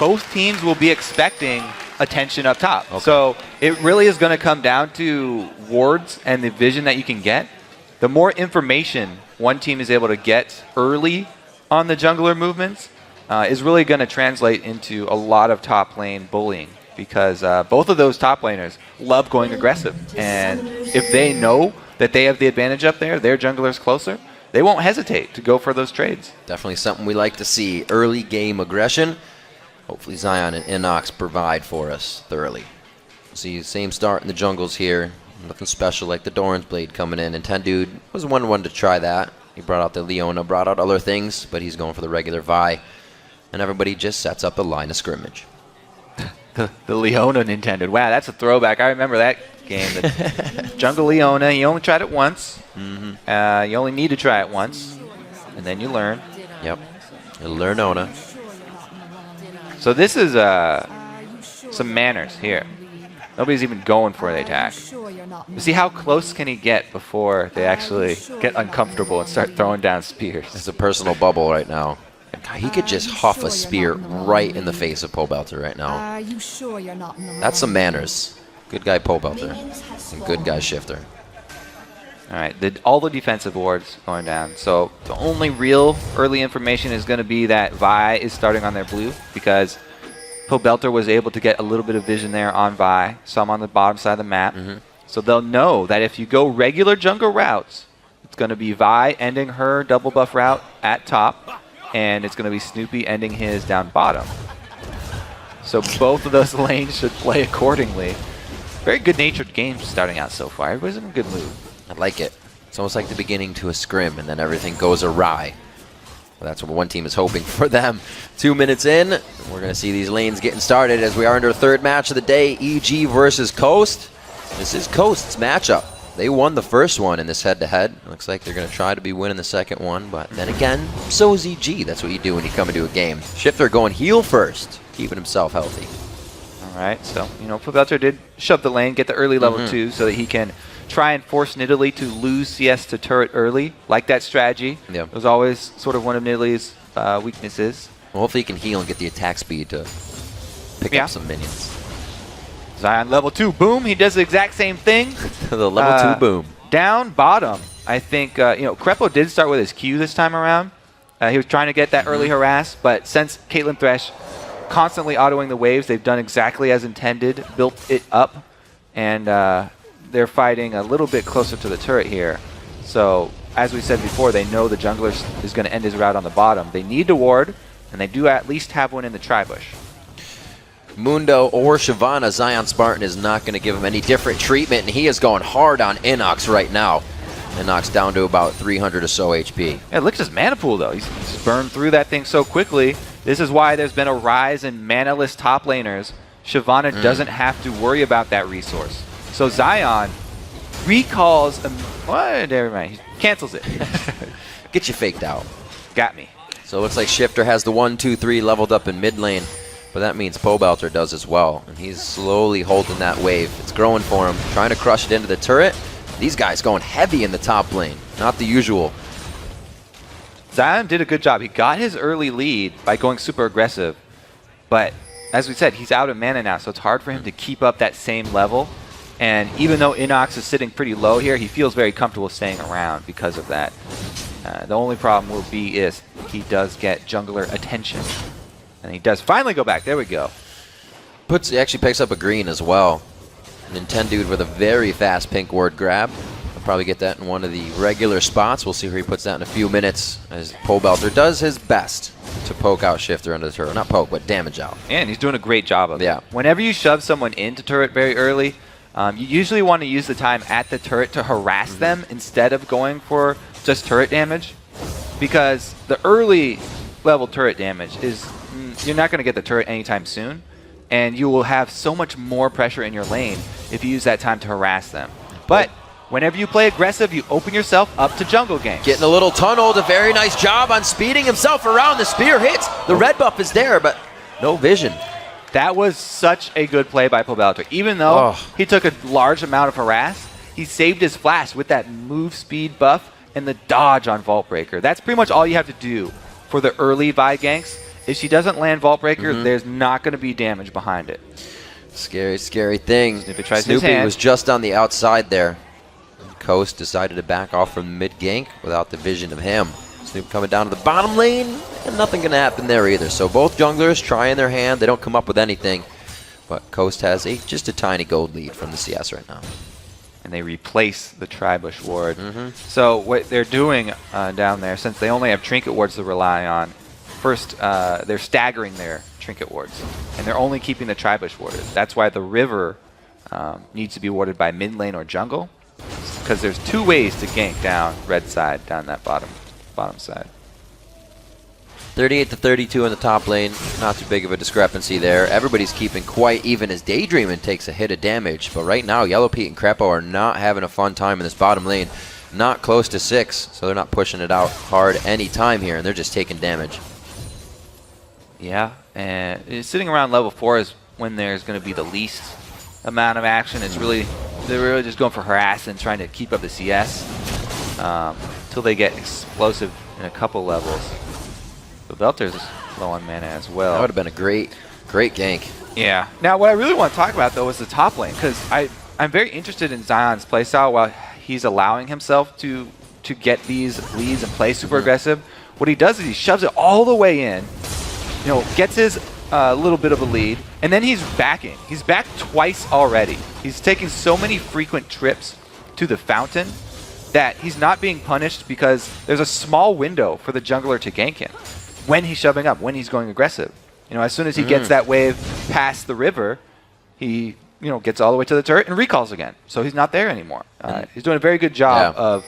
both teams will be expecting attention up top. Okay. So it really is going to come down to wards and the vision that you can get. The more information one team is able to get early on the jungler movements is really going to translate into a lot of top lane bullying, because both of those top laners love going aggressive. And if they know that they have the advantage up there, their jungler's closer, they won't hesitate to go for those trades. Definitely something we like to see, early game aggression. Hopefully Zion and Inox provide for us thoroughly. See, same start in the jungles here. Nothing special like the Doran's Blade coming in. And Tendude was one to try that. He brought out the Leona, brought out other things, but he's going for the regular Vi. And everybody just sets up the line of scrimmage. The Leona Nintendo. Wow, that's a throwback. I remember that game. The Jungle Leona, you only tried it once. You only need to try it once, and then you learn. Yep. You learn Ona. So this is some manners here. Nobody's even going for the attack. You see how close can he get before they actually get uncomfortable and start throwing down spears? It's a personal bubble right now. He could just huff a spear right in the face of Pobelter right now. That's some manners. Good guy Pobelter. And good guy Shifter. All right, all the defensive wards going down. So the only real early information is going to be that Vi is starting on their blue, because Pobelter was able to get a little bit of vision there on Vi, some on the bottom side of the map. So they'll know that if you go regular jungle routes, it's going to be Vi ending her double buff route at top, and it's going to be Snoopy ending his down bottom. So both of those lanes should play accordingly. Very good-natured game starting out so far. Everybody's in a good mood. I like it. It's almost like the beginning to a scrim, and then everything goes awry. Well, that's what one team is hoping for them. 2 minutes in, we're going to see these lanes getting started as we are into our third match of the day, EG versus Coast. This is Coast's matchup. They won the first one in this head-to-head. Looks like they're going to try to be winning the second one, but then again, so is EG. That's what you do when you come into a game. Shifter going heal first, keeping himself healthy. All right, so, you know, Pobelter did shove the lane, get the early level 2 so that he can try and force Nidalee to lose CS to turret early. Like that strategy. It was always sort of one of Nidalee's weaknesses. Well, hopefully he can heal and get the attack speed to pick up some minions. Zion level 2, boom. He does the exact same thing. The level 2 boom. Down bottom, I think, you know, Krepo did start with his Q this time around. He was trying to get that early harass, but since Caitlyn Thresh constantly autoing the waves, they've done exactly as intended, built it up, and they're fighting a little bit closer to the turret here. So, as we said before, they know the jungler is going to end his route on the bottom. They need to ward, and they do at least have one in the tri-bush. Mundo or Shyvana, Zion Spartan is not going to give him any different treatment, and he is going hard on Inox right now. Inox down to about 300 or so HP. Yeah, look at his mana pool, though. He's burned through that thing so quickly. This is why there's been a rise in mana-less top laners. Shyvana doesn't have to worry about that resource. So Zion recalls, never mind, he cancels it. Get you faked out. Got me. So it looks like Shifter has the 1, 2, 3 leveled up in mid lane, but that means Pobelter does as well. And he's slowly holding that wave. It's growing for him, trying to crush it into the turret. These guys going heavy in the top lane, not the usual. Zion did a good job. He got his early lead by going super aggressive, but as we said, he's out of mana now, so it's hard for him to keep up that same level. And even though Inox is sitting pretty low here, he feels very comfortable staying around because of that. The only problem will be is he does get jungler attention. And he does finally go back. There we go. He actually picks up a green as well. Nintendude with a very fast pink ward grab. He'll probably get that in one of the regular spots. We'll see where he puts that in a few minutes as Pobelter does his best to poke out Shifter under the turret. Not poke, but damage out. And he's doing a great job of it. Whenever you shove someone into turret very early, you usually want to use the time at the turret to harass them instead of going for just turret damage, because the early level turret damage is, you're not going to get the turret anytime soon, and you will have so much more pressure in your lane if you use that time to harass them. But whenever you play aggressive, you open yourself up to jungle ganks. Getting a little tunneled, a very nice job on speeding himself around. The spear hits, the red buff is there, but no vision. That was such a good play by Pobelter. Even though he took a large amount of harass, he saved his flash with that move speed buff and the dodge on Vault Breaker. That's pretty much all you have to do for the early Vi ganks, if she doesn't land Vault Breaker, there's not going to be damage behind it. Scary, scary thing. Snoopy tries his Snoopy hand. was just on the outside there. Coast decided to back off from the mid gank without the vision of him. Snoop coming down to the bottom lane, and nothing going to happen there either. So both junglers trying their hand. They don't come up with anything. But Coast has just a tiny gold lead from the CS right now. And they replace the Tribush ward. So what they're doing down there, since they only have trinket wards to rely on, first they're staggering their trinket wards, and they're only keeping the Tribush warded. That's why the river needs to be warded by mid lane or jungle, because there's 2 ways to gank down red side, down that bottom side. 38 to 32 in the top lane. Not too big of a discrepancy there. Everybody's keeping quite even as Daydreamin takes a hit of damage. But right now, Yellow Pete and Crepo are not having a fun time in this bottom lane. Not close to 6, so they're not pushing it out hard any time here, and they're just taking damage. Yeah, and sitting around level 4 is when there's going to be the least amount of action. They're really just going for harass and trying to keep up the CS until they get explosive in a couple levels. But Belter's low on mana as well. That would have been a great gank. Yeah. Now, what I really want to talk about, though, is the top lane, because I'm very interested in Zion's playstyle while he's allowing himself to get these leads and play super aggressive. What he does is he shoves it all the way in, gets his little bit of a lead, and then he's backing. He's backed twice already. He's taking so many frequent trips to the fountain that he's not being punished because there's a small window for the jungler to gank him when he's shoving up, when he's going aggressive. As soon as he gets that wave past the river, he gets all the way to the turret and recalls again. So he's not there anymore. He's doing a very good job of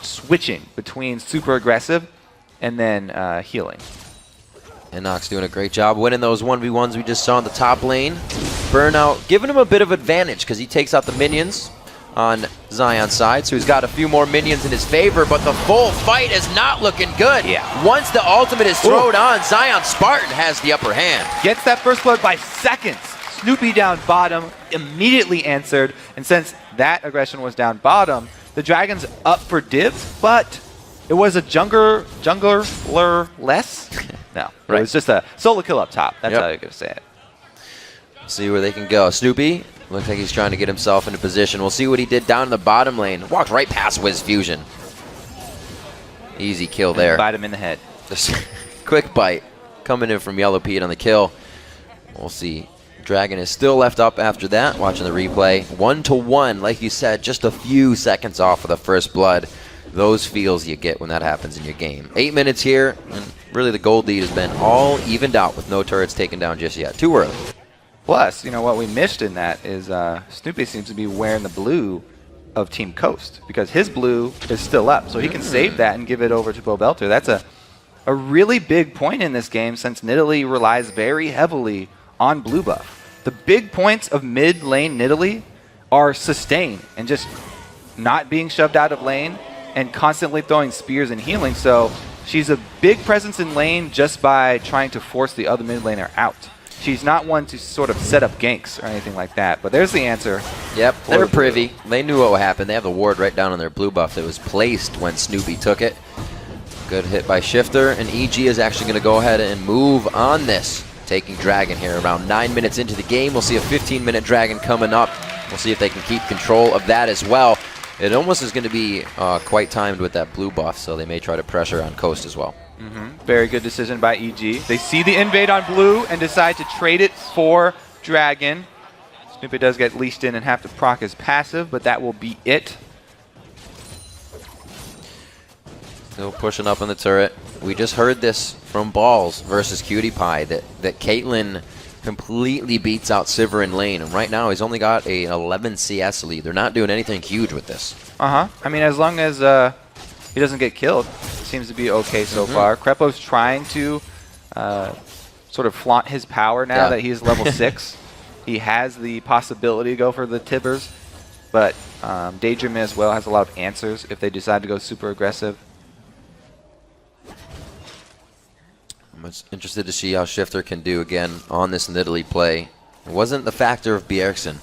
switching between super aggressive and then healing. And Nox doing a great job winning those 1v1s we just saw in the top lane. Burnout giving him a bit of advantage because he takes out the minions on Zion's side, so he's got a few more minions in his favor, but the full fight is not looking good. Yeah. Once the ultimate is thrown on, Zion Spartan has the upper hand. Gets that first blood by seconds. Snoopy down bottom, immediately answered, and since that aggression was down bottom, the Dragon's up for dibs, but it was a jungler less? No, right. It was just a solo kill up top. That's how you're going to say it. See where they can go. Snoopy looks like he's trying to get himself into position. We'll see what he did down in the bottom lane. Walked right past Wiz Fusion. Easy kill there. Bite him in the head. Just quick bite coming in from Yellow Pete on the kill. We'll see. Dragon is still left up after that. Watching the replay. 1-1, like you said, just a few seconds off of the first blood. Those feels you get when that happens in your game. 8 minutes here, and really the gold lead has been all evened out with no turrets taken down just yet. Too early. Plus, what we missed in that is Snoopy seems to be wearing the blue of Team Coast because his blue is still up. So he can save that and give it over to Bo Belter. That's a really big point in this game since Nidalee relies very heavily on blue buff. The big points of mid lane Nidalee are sustain and just not being shoved out of lane and constantly throwing spears and healing. So she's a big presence in lane just by trying to force the other mid laner out. She's not one to sort of set up ganks or anything like that. But there's the answer. Yep, they're privy. They knew what would happen. They have the ward right down on their blue buff that was placed when Snoopy took it. Good hit by Shifter, and EG is actually going to go ahead and move on this. Taking Dragon here around 9 minutes into the game. We'll see a 15-minute Dragon coming up. We'll see if they can keep control of that as well. It almost is going to be quite timed with that blue buff, so they may try to pressure on Coast as well. Very good decision by EG. They see the invade on blue and decide to trade it for Dragon. Snoopy does get leashed in and have to proc his passive, but that will be it. Still pushing up on the turret. We just heard this from Balls versus Cutie Pie that Caitlyn completely beats out Sivir in lane, and right now he's only got a 11 CS lead. They're not doing anything huge with this. I mean, as long as he doesn't get killed, it seems to be okay so far. Crepo's trying to sort of flaunt his power now that he's level 6. He has the possibility to go for the Tibbers, but Daydream as well has a lot of answers if they decide to go super aggressive. I'm interested to see how Shifter can do again on this Nidalee play. It wasn't the factor of Bjergsen.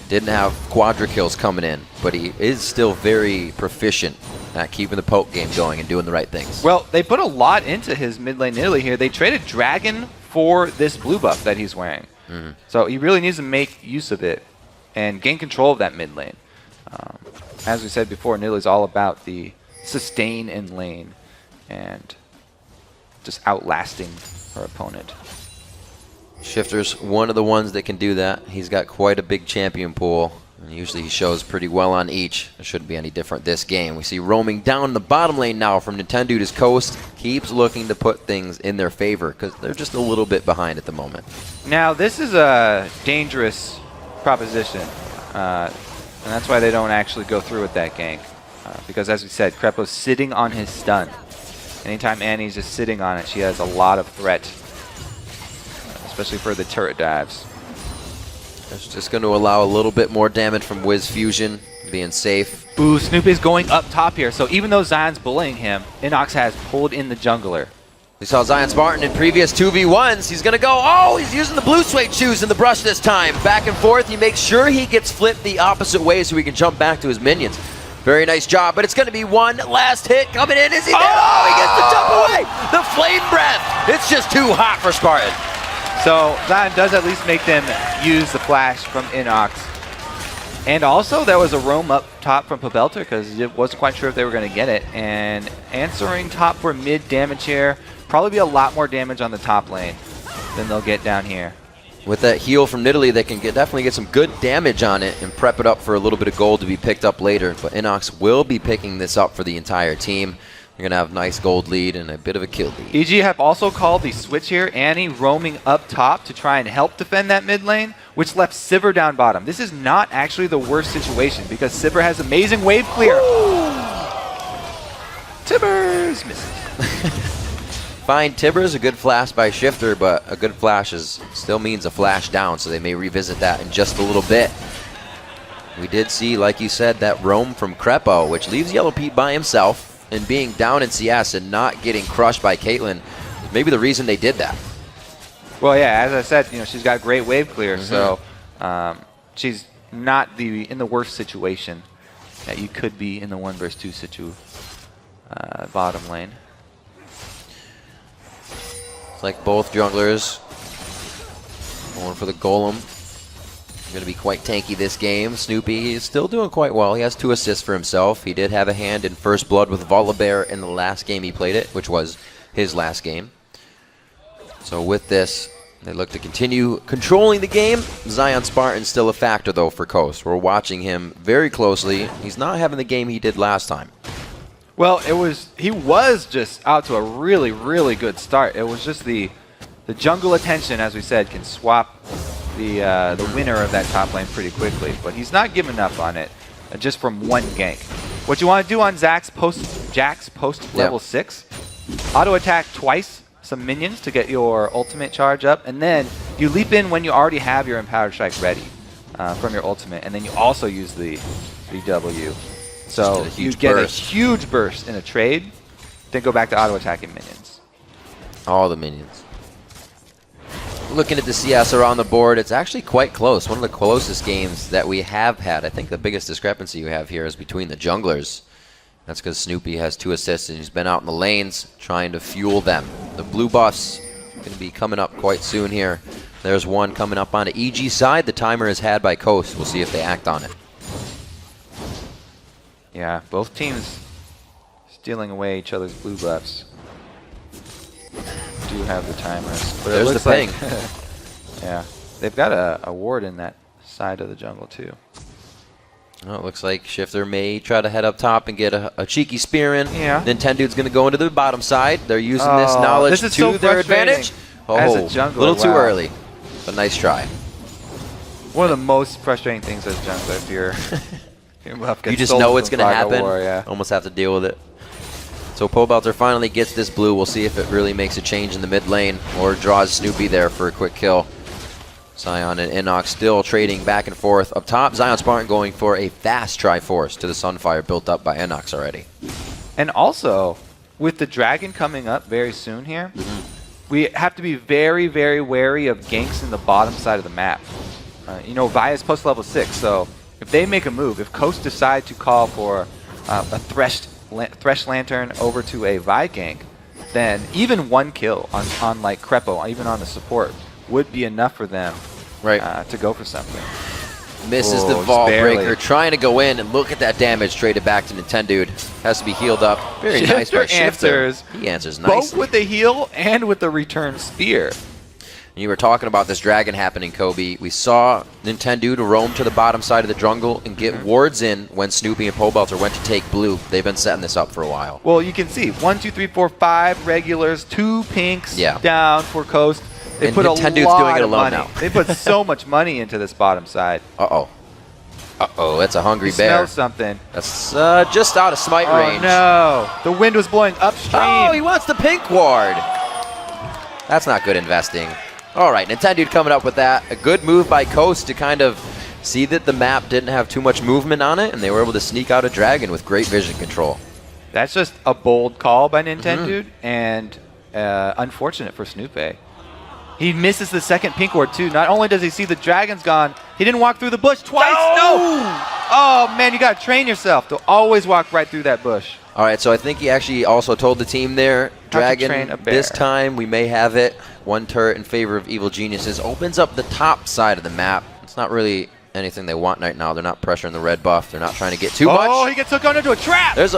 Didn't have quadra kills coming in, but he is still very proficient at keeping the poke game going and doing the right things. Well, they put a lot into his mid lane Italy here. They traded Dragon for this blue buff that he's wearing. So he really needs to make use of it and gain control of that mid lane. As we said before, Nidalee is all about the sustain in lane and just outlasting her opponent. Shifter's one of the ones that can do that. He's got quite a big champion pool, and usually he shows pretty well on each. It shouldn't be any different this game. We see roaming down the bottom lane now from Nintendo as Coast keeps looking to put things in their favor because they're just a little bit behind at the moment. Now, this is a dangerous proposition, and that's why they don't actually go through with that gank. Because as we said, Krepo's sitting on his stun. Anytime Annie's just sitting on it, she has a lot of threat, especially for the turret dives. It's just going to allow a little bit more damage from Wiz Fusion, being safe. Ooh, Snoopy's going up top here. So even though Zion's bullying him, Inox has pulled in the jungler. We saw Zion Spartan in previous 2v1s. He's going to go, oh, he's using the blue suede shoes in the brush this time. Back and forth, he makes sure he gets flipped the opposite way so he can jump back to his minions. Very nice job, but it's going to be one last hit coming in. Is he there? Oh, he gets the jump away. The flame breath. It's just too hot for Spartan. So Zion does at least make them use the flash from Inox. And also there was a roam up top from Pobelter because it wasn't quite sure if they were going to get it. And answering top for mid damage here, probably be a lot more damage on the top lane than they'll get down here. With that heal from Nidalee, they can definitely get some good damage on it and prep it up for a little bit of gold to be picked up later. But Inox will be picking this up for the entire team. They're going to have a nice gold lead and a bit of a kill lead. EG have also called the switch here. Annie roaming up top to try and help defend that mid lane, which left Sivir down bottom. This is not actually the worst situation because Sivir has amazing wave clear. Tibbers misses. Fine, Tibbers, a good flash by Shifter, but a good flash still means a flash down, so they may revisit that in just a little bit. We did see, like you said, that roam from Krepo, which leaves Yellow Pete by himself, and being down in CS and not getting crushed by Caitlyn, maybe the reason they did that. Well, yeah, as I said, she's got great wave clear, so she's not in the worst situation that you could be in the 1 versus 2 bottom lane. It's like both junglers going for the golem. Going to be quite tanky this game. Snoopy is still doing quite well. He has 2 assists for himself. He did have a hand in first blood with Volibear in the last game he played it, which was his last game. So with this, they look to continue controlling the game. Zion Spartan's still a factor, though, for Coast. We're watching him very closely. He's not having the game he did last time. Well, he was just out to a really, really good start. It was just the jungle attention, as we said, can swap the winner of that top lane pretty quickly. But he's not giving up on it just from one gank. What you want to do on Jack's post level 6, auto attack twice some minions to get your ultimate charge up, and then you leap in when you already have your Empowered Strike ready from your ultimate, and then you also use the W. So you get a huge burst in a trade, then go back to auto-attacking minions. All the minions. Looking at the CS around the board, it's actually quite close. One of the closest games that we have had. I think the biggest discrepancy you have here is between the junglers. That's because Snoopy has 2 assists and he's been out in the lanes trying to fuel them. The blue buffs going to be coming up quite soon here. There's one coming up on the EG side. The timer is had by Coast. We'll see if they act on it. Yeah, both teams stealing away each other's blue buffs. Do have the timers. But there's the ping. Yeah, they've got a ward in that side of the jungle too. Well, it looks like Shifter may try to head up top and get a cheeky spear in. Yeah. Nintendo's going to go into the bottom side. They're using this knowledge to their advantage. As a jungler, a little too early, but nice try. One of the most frustrating things as a jungler, if your buff gets you just know it's going to happen. War, yeah. Almost have to deal with it. So Pobelter finally gets this blue. We'll see if it really makes a change in the mid lane or draws Snoopy there for a quick kill. Zion and Inox still trading back and forth. Up top, Zion Spartan going for a fast Triforce to the Sunfire built up by Inox already. And also, with the Dragon coming up very soon here, we have to be very, very wary of ganks in the bottom side of the map. Via's post level 6, so if they make a move, if Coast decide to call for a threshed Thresh Lantern over to a Vi gank, then even one kill on like Crepo, even on the support, would be enough for them to go for something. Misses the Vault Breaker, trying to go in, and look at that damage traded back to Nintendude. Has to be healed up. Very nice by Shifter. He answers nicely. Both with the heal and with the return spear. You were talking about this dragon happening, Kobe. We saw Nintendude roam to the bottom side of the jungle and get wards in when Snoopy and Pobelter went to take blue. They've been setting this up for a while. Well, you can see 1, 2, 3, 4, 5 regulars, 2 pinks down for Coast. They put Nintendude's a lot doing it of alone money. now. They put so much money into this bottom side. Uh-oh, that's a hungry bear. Smell something. That's just out of smite range. Oh, no. The wind was blowing upstream. Oh, he wants the pink ward. That's not good investing. All right, Nintendude coming up with that. A good move by Coast to kind of see that the map didn't have too much movement on it, and they were able to sneak out a dragon with great vision control. That's just a bold call by Nintendude, and unfortunate for Snoopy. He misses the second pink ward, too. Not only does he see the dragon's gone, he didn't walk through the bush twice. No! Oh, man, you got to train yourself to always walk right through that bush. All right, so I think he actually also told the team there, Dragon, this time we may have it. One turret in favor of Evil Geniuses. Opens up the top side of the map. It's not really anything they want right now. They're not pressuring the red buff. They're not trying to get too much. Oh, he gets hooked into a trap. There's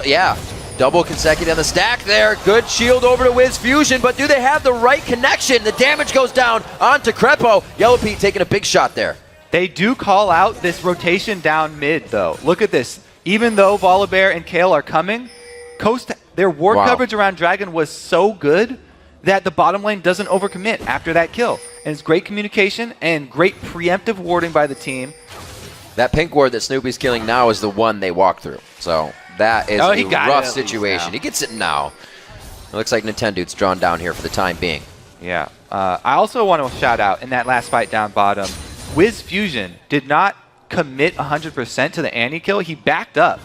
double consecutive on the stack there. Good shield over to Wiz Fusion, but do they have the right connection? The damage goes down onto Crepo. Yellow Pete taking a big shot there. They do call out this rotation down mid, though. Look at this. Even though Volibear and Kale are coming, Coast, their ward coverage around Dragon was so good that the bottom lane doesn't overcommit after that kill. And it's great communication and great preemptive warding by the team. That pink ward that Snoopy's killing now is the one they walk through. So that is a rough situation. He gets it now. It looks like Nintendude's drawn down here for the time being. Yeah. I also want to shout out in that last fight down bottom, Wiz Fusion did not commit 100% to the Annie kill. He backed up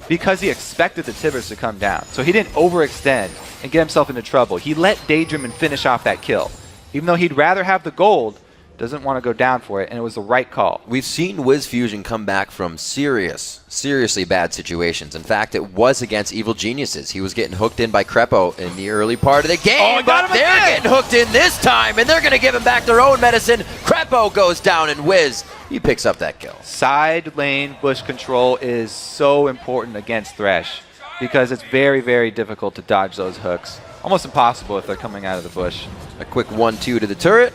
because he expected the Tibbers to come down. So he didn't overextend and get himself into trouble. He let Daydream and finish off that kill. Even though he'd rather have the gold, doesn't want to go down for it, and it was the right call. We've seen Wiz Fusion come back from seriously bad situations. In fact, it was against Evil Geniuses. He was getting hooked in by Crepo in the early part of the game, but they're getting hooked in this time, and they're going to give him back their own medicine. Crepo goes down, and Wiz, he picks up that kill. Side lane bush control is so important against Thresh because it's very, very difficult to dodge those hooks. Almost impossible if they're coming out of the bush. A quick 1-2 to the turret.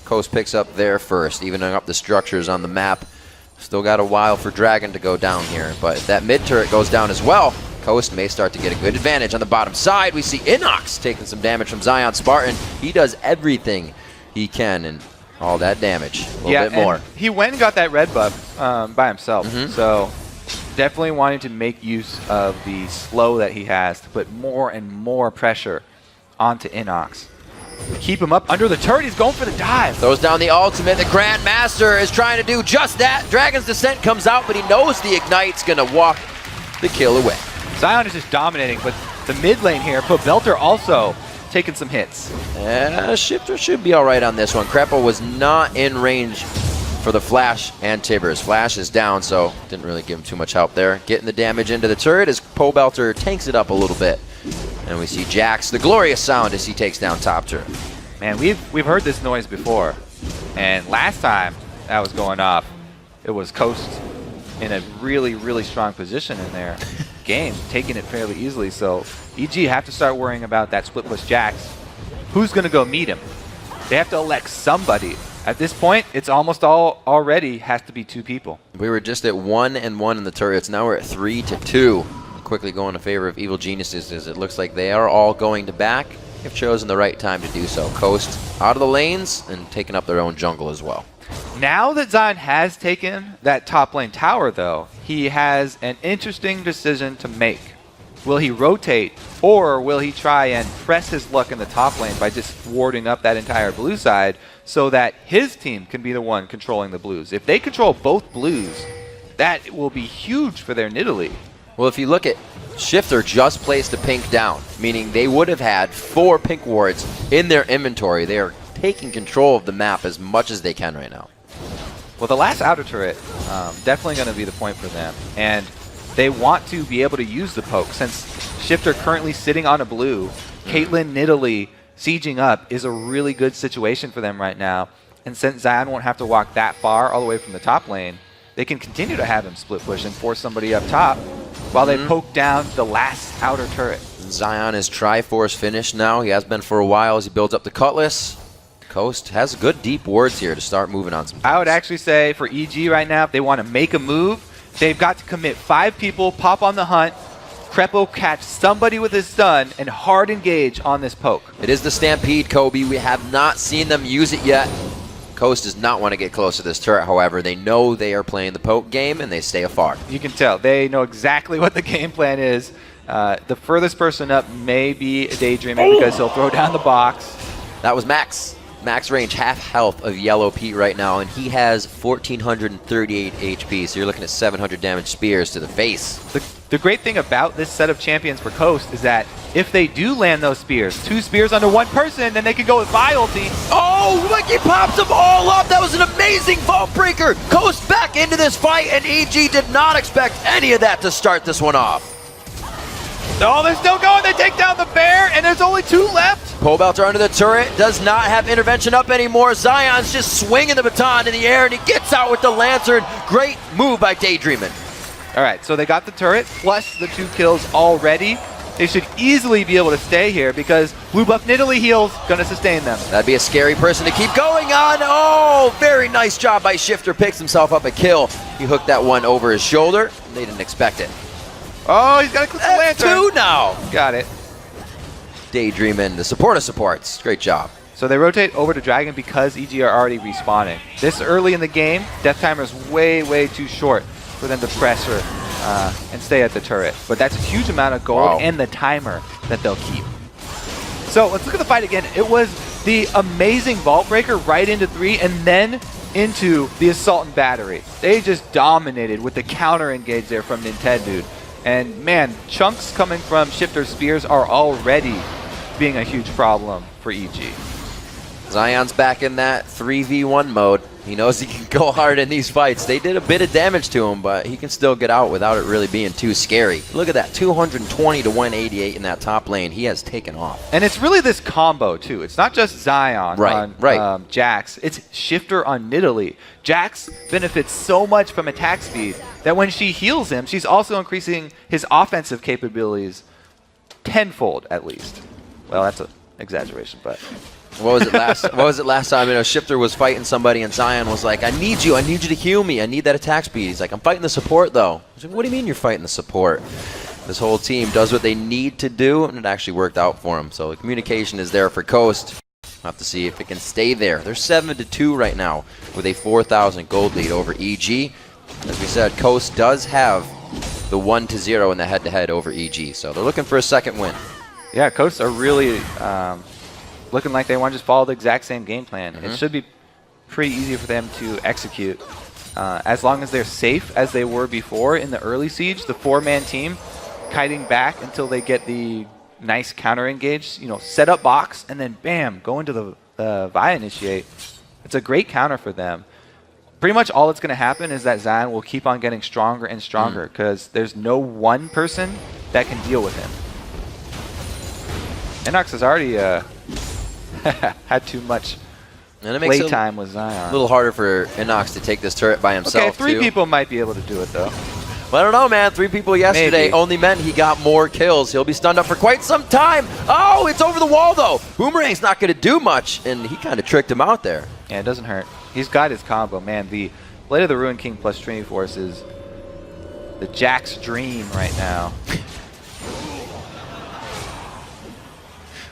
Coast picks up there first, evening up the structures on the map. Still got a while for Dragon to go down here, but if that mid turret goes down as well, Coast may start to get a good advantage. On the bottom side, we see Inox taking some damage from Zion Spartan. He does everything he can, and all that damage, a little bit more. He went and got that red buff by himself, so definitely wanting to make use of the slow that he has to put more and more pressure onto Inox. Keep him up under the turret. He's going for the dive. Throws down the ultimate. The Grand Master is trying to do just that. Dragon's Descent comes out, but he knows the Ignite's going to walk the kill away. Zion is just dominating, but the mid lane here, Pobelter also taking some hits. Shifter should be all right on this one. Crepo was not in range for the Flash and Tibbers. Flash is down, so didn't really give him too much help there. Getting the damage into the turret as Pobelter tanks it up a little bit. And we see Jax, the glorious sound as he takes down top turret. Man, we've heard this noise before. And last time that was going off, it was Coast in a really, really strong position in their game, taking it fairly easily. So EG have to start worrying about that split push Jax. Who's going to go meet him? They have to elect somebody. At this point, it's almost already has to be 2 people. We were just at 1-1 in the turrets. Now we're at 3-2. Quickly going in favor of Evil Geniuses as it looks like they are all going to back. They've chosen the right time to do so. Coast out of the lanes and taking up their own jungle as well. Now that Zion has taken that top lane tower, though, he has an interesting decision to make. Will he rotate, or will he try and press his luck in the top lane by just warding up that entire blue side so that his team can be the one controlling the blues? If they control both blues, that will be huge for their Nidalee. Well, if you look at Shifter just placed a pink down, meaning they would have had 4 pink wards in their inventory. They are taking control of the map as much as they can right now. Well, the last outer turret, definitely going to be the point for them. And they want to be able to use the poke. Since Shifter currently sitting on a blue, Caitlyn, Nidalee sieging up is a really good situation for them right now. And since Zion won't have to walk that far all the way from the top lane, they can continue to have him split push and force somebody up top while they poke down the last outer turret. Zion is Triforce finished now. He has been for a while as he builds up the Cutlass. Coast has good deep wards here to start moving on some things. I would actually say for EG right now, if they want to make a move, they've got to commit 5 people, pop on the hunt, Crepo catch somebody with his stun, and hard engage on this poke. It is the Stampede, Kobe. We have not seen them use it yet. Coast does not want to get close to this turret, however. They know they are playing the poke game, and they stay afar. You can tell. They know exactly what the game plan is. The furthest person up may be Daydreaming because he'll throw down the box. That was Max. Max range, half health of Yellow Pete right now, and he has 1,438 HP, so you're looking at 700 damage spears to the face. The great thing about this set of champions for Coast is that if they do land those spears, 2 spears under 1 person, then they can go with Vi ulti. Oh, like he pops them all up. That was an amazing Vault Breaker. Coast back into this fight, and EG did not expect any of that to start this one off. Oh, they're still going. They take down the bear, and there's only 2 left. Pobelter under the turret, does not have intervention up anymore. Zion's just swinging the baton in the air, and he gets out with the Lantern. Great move by Daydreamin'. All right, so they got the turret, plus the 2 kills already. They should easily be able to stay here because blue buff Nidalee heals, gonna sustain them. That'd be a scary person to keep going on. Oh, very nice job by Shifter. Picks himself up a kill. He hooked that one over his shoulder. They didn't expect it. Oh, he's got to click the Lantern. 2 now. Got it. Daydreamin', the support of supports. Great job. So they rotate over to Dragon because EG are already respawning. This early in the game, death timer is way, way too short for them to pressure and stay at the turret. But that's a huge amount of gold and the timer that they'll keep. So let's look at the fight again. It was the amazing Vault Breaker right into 3 and then into the Assault and Battery. They just dominated with the counter engage there from Nintendo. And man, chunks coming from Shifter Spears are already being a huge problem for EG. Zion's back in that 3v1 mode. He knows he can go hard in these fights. They did a bit of damage to him, but he can still get out without it really being too scary. Look at that, 220 to 188 in that top lane. He has taken off. And it's really this combo, too. It's not just Zion on Jax. It's Shifter on Nidalee. Jax benefits so much from attack speed that when she heals him, she's also increasing his offensive capabilities tenfold, at least. Well, that's an exaggeration, but... What was it last time? You know, Shifter was fighting somebody and Zion was like, I need you to heal me. I need that attack speed. He's like, I'm fighting the support though. I was like, what do you mean you're fighting the support? This whole team does what they need to do, and it actually worked out for them. So the communication is there for Coast. We'll have to see if it can stay there. They're 7-2 right now with a 4,000 gold lead over EG. As we said, Coast does have the 1-0 in the head-to-head over EG. So they're looking for a second win. Yeah, Coast are really looking like they want to just follow the exact same game plan. It should be pretty easy for them to execute. As long as they're safe as they were before in the early siege, the 4-man team kiting back until they get the nice counter engage, you know, set up box and then bam, go into the Vi initiate. It's a great counter for them. Pretty much all that's going to happen is that Zion will keep on getting stronger and stronger because there's no one person that can deal with him. Inox has already had too much playtime with Zion. A little harder for Inox to take this turret by himself. Okay, 3 people might be able to do it though. Well, I don't know, man. 3 people yesterday only meant he got more kills. He'll be stunned up for quite some time. Oh, it's over the wall though. Boomerang's not going to do much, and he kind of tricked him out there. Yeah, it doesn't hurt. He's got his combo, man. The Blade of the Ruined King plus Trinity Force is the Jack's dream right now.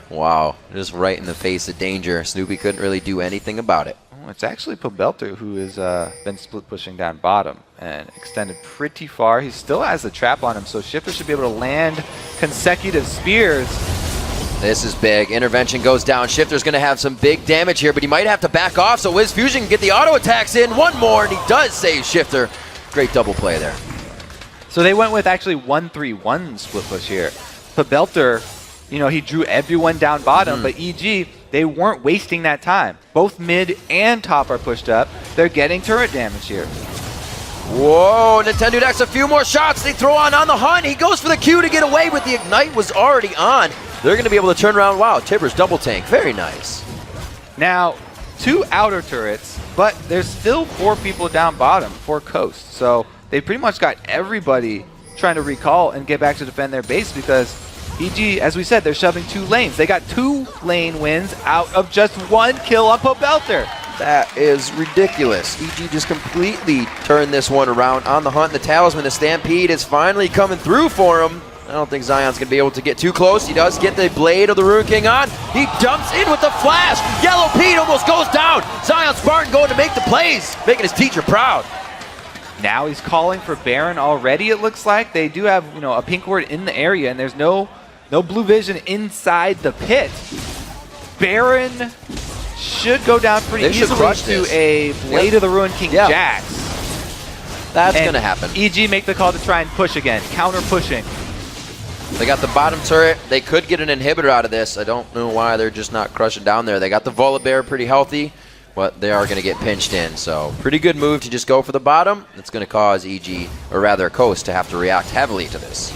Wow, just right in the face of danger. Snoopy couldn't really do anything about it. Oh, it's actually Pobelter who has been split pushing down bottom and extended pretty far. He still has the trap on him, so Shifter should be able to land consecutive spears. This is big. Intervention goes down. Shifter's going to have some big damage here, but he might have to back off, so Wiz Fusion can get the auto attacks in. One more, and he does save Shifter. Great double play there. So they went with actually 1-3-1 split push here. Pobelter, you know, he drew everyone down bottom, but EG, they weren't wasting that time. Both mid and top are pushed up. They're getting turret damage here. Whoa, Nintendo X, a few more shots. They throw on the hunt. He goes for the Q to get away, but the Ignite was already on. They're going to be able to turn around. Wow, Tibbers double tank. Very nice. Now, 2 outer turrets, but there's still 4 people down bottom for Coast. So they pretty much got everybody trying to recall and get back to defend their base because EG, as we said, they're shoving 2 lanes. They got 2 lane wins out of just 1 kill on Pobelter. That is ridiculous. EG just completely turned this one around on the hunt. The Talisman, the Stampede is finally coming through for him. I don't think Zion's going to be able to get too close. He does get the Blade of the Ruin King on. He dumps in with the flash. Yellow Pete almost goes down. Zion Spartan going to make the plays, making his teacher proud. Now he's calling for Baron already, it looks like. They do have, a pink ward in the area, and there's no blue vision inside the pit. Baron should go down pretty easily to a Blade of the Ruin King Jax. That's going to happen. EG make the call to try and push again, counter pushing. They got the bottom turret. They could get an inhibitor out of this. I don't know why they're just not crushing down there. They got the Volibear pretty healthy, but they are going to get pinched in. So pretty good move to just go for the bottom. It's going to cause EG, or rather Coast, to have to react heavily to this.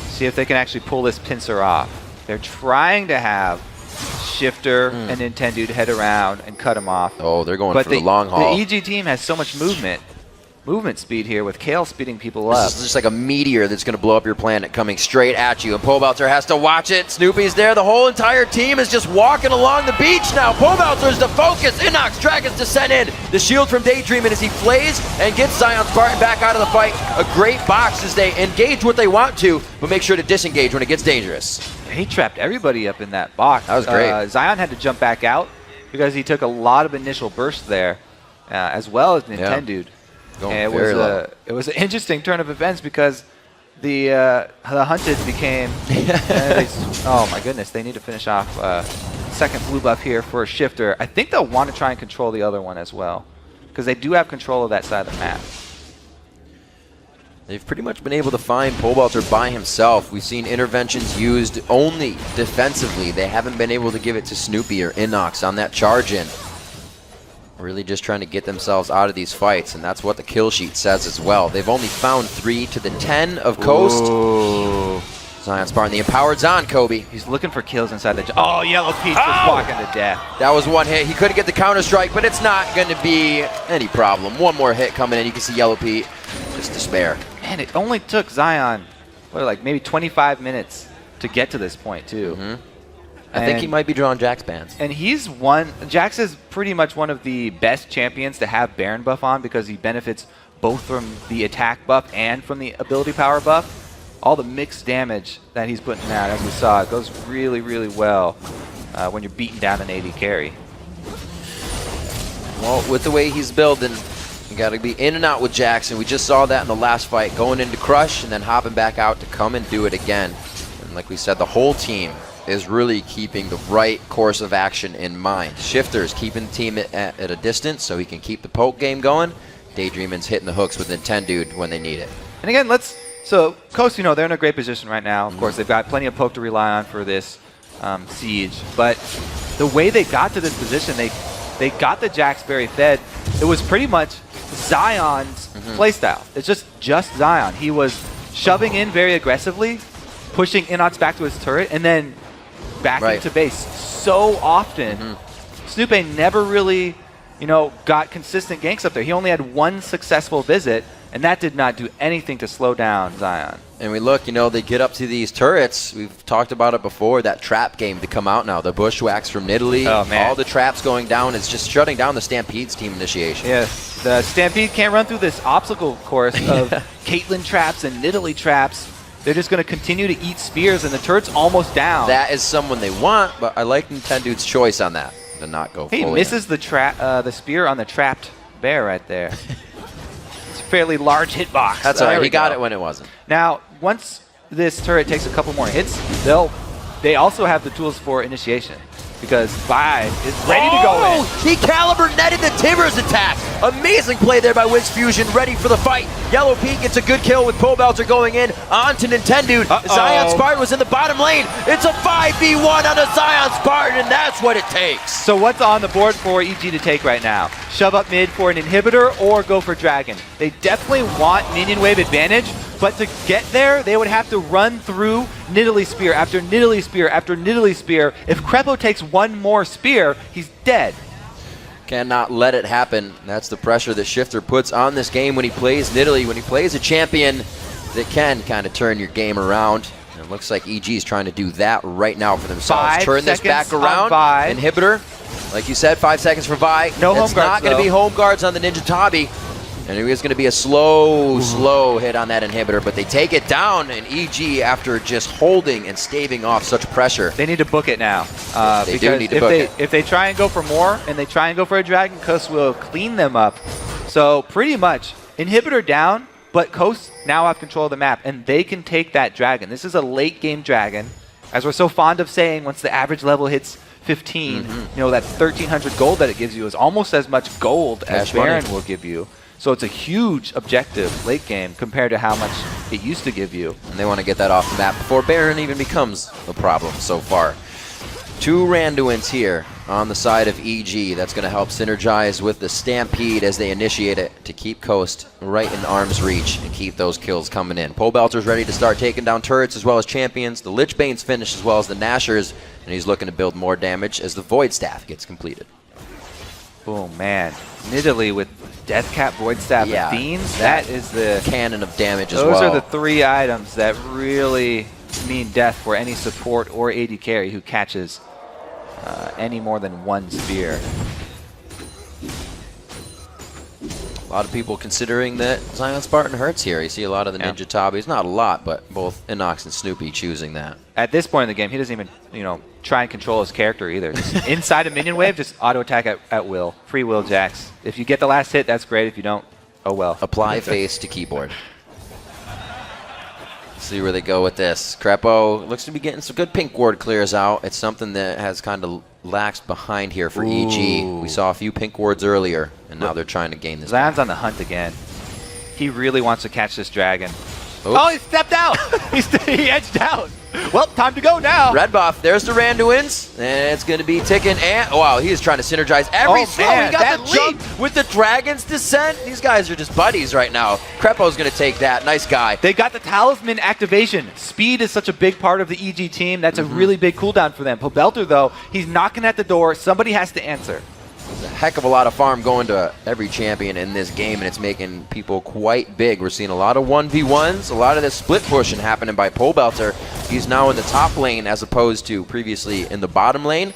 See if they can actually pull this pincer off. They're trying to have Shifter and Nintendo head around and cut him off. Oh, they're going for the long haul. The EG team has so much movement speed here with Kale speeding people up. This is just like a meteor that's going to blow up your planet coming straight at you. And Pobelter has to watch it. Snoopy's there. The whole entire team is just walking along the beach now. Pobelter's the focus. Inox Dragons descend in. The shield from Daydreaming as he flays and gets Zion Spartan back out of the fight. A great box as they engage what they want to, but make sure to disengage when it gets dangerous. He trapped everybody up in that box. That was great. Zion had to jump back out because he took a lot of initial bursts there, as well as Nintendo. And it was an interesting turn of events because the hunted became. Oh my goodness! They need to finish off second blue buff here for Shifter. I think they'll want to try and control the other one as well because they do have control of that side of the map. They've pretty much been able to find Pobelter by himself. We've seen interventions used only defensively. They haven't been able to give it to Snoopy or Inox on that charge in. Really just trying to get themselves out of these fights, and that's what the kill sheet says as well. They've only found 3 to the 10 of Coast. Ooh. Zion Spartan, the empowered's on, Kobe. He's looking for kills inside the... Oh, Yellow Peach just walking to death. That was one hit. He couldn't get the counter strike, but it's not going to be any problem. One more hit coming in. You can see Yellow Pete just despair. Man, it only took Zion, like maybe 25 minutes to get to this point, too. I think he might be drawing Jax bans. And Jax is pretty much one of the best champions to have Baron buff on because he benefits both from the attack buff and from the ability power buff. All the mixed damage that he's putting out, as we saw, it goes really, really well when you're beating down an AD carry. Well, with the way he's building, you got to be in and out with Jackson. We just saw that in the last fight, going into Crush and then hopping back out to come and do it again. And like we said, the whole team is really keeping the right course of action in mind. Shifter's keeping the team at a distance so he can keep the poke game going. Daydreaming's hitting the hooks with Nintendo when they need it. And again, so Coast, they're in a great position right now. Of course, they've got plenty of poke to rely on for this siege. But the way they got to this position, they got the Jax very fed. It was pretty much Zion's playstyle. It's just Zion. He was shoving in very aggressively, pushing Inox back to his turret, and then back into base so often. Snoopy never really, got consistent ganks up there. He only had 1 successful visit, and that did not do anything to slow down Zion. And we look, they get up to these turrets. We've talked about it before, that trap game to come out now. The Bushwhacks from Nidalee, all the traps going down. It's just shutting down the Stampede's team initiation. Yeah, the Stampede can't run through this obstacle course of Caitlyn traps and Nidalee traps. They're just going to continue to eat spears, and the turret's almost down. That is someone they want, but I like Nintendo's choice on that, to not go fully. He misses the spear on the trapped bear right there. It's a fairly large hitbox. That's all right. He got it when it wasn't. Now, once this turret takes a couple more hits, they also have the tools for initiation. because Vi is ready to go in. He caliber netted the Timbers attack. Amazing play there by Wiz Fusion, ready for the fight. Yellow Peak gets a good kill with Pobelter going in onto Nintendo. Zion Spartan was in the bottom lane. It's a 5v1 on a Zion Spartan, and that's what it takes. So what's on the board for EG to take right now? Shove up mid for an inhibitor or go for Dragon? They definitely want minion wave advantage, but to get there, they would have to run through Nidalee Spear after Nidalee Spear after Nidalee Spear. If Crepo takes one more spear, he's dead. Cannot let it happen. That's the pressure that Shifter puts on this game when he plays Nidalee, when he plays a champion that can kind of turn your game around. And it looks like EG is trying to do that right now for themselves. Turn this back around. Inhibitor, like you said, 5 seconds for Vi. No home guards. It's not going to be home guards on the Ninja Tabi. And it was going to be a slow hit on that inhibitor, but they take it down, and EG, after just holding and staving off such pressure. They need to book it now. They do need to book it. If they try and go for more, and they try and go for a Dragon, Coast will clean them up. So pretty much, inhibitor down, but Coast now have control of the map, and they can take that Dragon. This is a late game Dragon. As we're so fond of saying, once the average level hits 15, you know, that 1,300 gold that it gives you is almost as much gold as Baron will give you. So it's a huge objective late game compared to how much it used to give you. And they want to get that off the map before Baron even becomes a problem so far. 2 Randuins here on the side of EG. That's going to help synergize with the Stampede as they initiate it to keep Coast right in arm's reach and keep those kills coming in. Pobelter's ready to start taking down turrets as well as champions. The Lich Bane's finished as well as the Nashers, and he's looking to build more damage as the Void Staff gets completed. Oh man, Nidalee with Deathcap, Void Staff, and Fiends, that is the cannon of damage as well. Those are the 3 items that really mean death for any support or AD carry who catches any more than 1 spear. A lot of people considering that Zion Spartan hurts here. You see a lot of the Ninja Tabis, not a lot, but both Inox and Snoopy choosing that. At this point in the game, he doesn't even, you know, try and control his character either. Just inside a minion wave, just auto attack at will. Free will jacks. If you get the last hit, that's great. If you don't, oh well. Apply face to keyboard. See where they go with this. Crepo looks to be getting some good pink ward clears out. It's something that has kind of laxed behind here for EG. We saw a few pink wards earlier, and now they're trying to gain this. Zion's on the hunt again. He really wants to catch this Dragon. Oops. Oh, he stepped out! He edged out. Well, time to go now. Red buff. There's the Randuins. And it's going to be ticking. And wow, he is trying to synergize every slow. He got the jump with the Dragon's Descent. These guys are just buddies right now. Crepo's going to take that. Nice guy. They got the Talisman activation. Speed is such a big part of the EG team. That's a really big cooldown for them. Pobelter, though, he's knocking at the door. Somebody has to answer. There's a heck of a lot of farm going to every champion in this game, and it's making people quite big. We're seeing a lot of 1v1s, a lot of this split pushing happening by Pobelter. He's now in the top lane as opposed to previously in the bottom lane.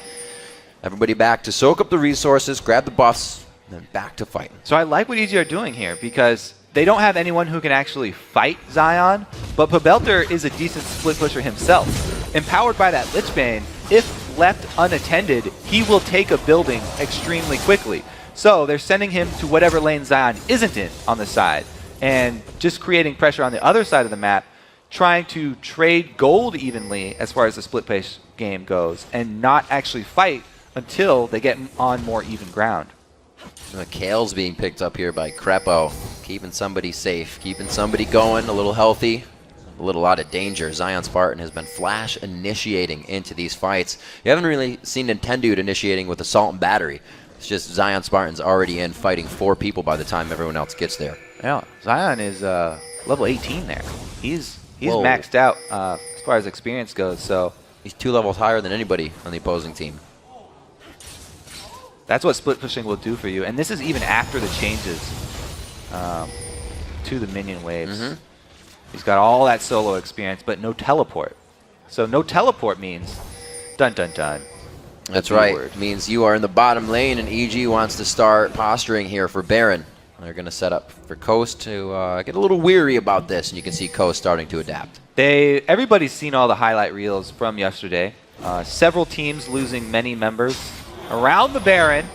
Everybody back to soak up the resources, grab the buffs, and then back to fighting. So I like what EG are doing here because they don't have anyone who can actually fight Zion, but Pobelter is a decent split pusher himself. Empowered by that Lich Bane, if left unattended, he will take a building extremely quickly. So they're sending him to whatever lane Zion isn't in on the side, and just creating pressure on the other side of the map, trying to trade gold evenly as far as the split pace game goes, and not actually fight until they get on more even ground. Kale's being picked up here by Crepo, keeping somebody safe, keeping somebody going, a little healthy. A little out of danger. Zion Spartan has been flash initiating into these fights. You haven't really seen Nintendo initiating with Assault and Battery. It's just Zion Spartan's already in fighting 4 people by the time everyone else gets there. Yeah, Zion is level 18 there. He's maxed out as far as experience goes. So he's 2 levels higher than anybody on the opposing team. That's what split pushing will do for you. And this is even after the changes to the minion waves. He's got all that solo experience, but no teleport. So no teleport means dun dun dun. That's right. It means you are in the bottom lane, and EG wants to start posturing here for Baron. They're going to set up for Coast to get a little weary about this, and you can see Coast starting to adapt. Everybody's seen all the highlight reels from yesterday. Several teams losing many members around the Baron.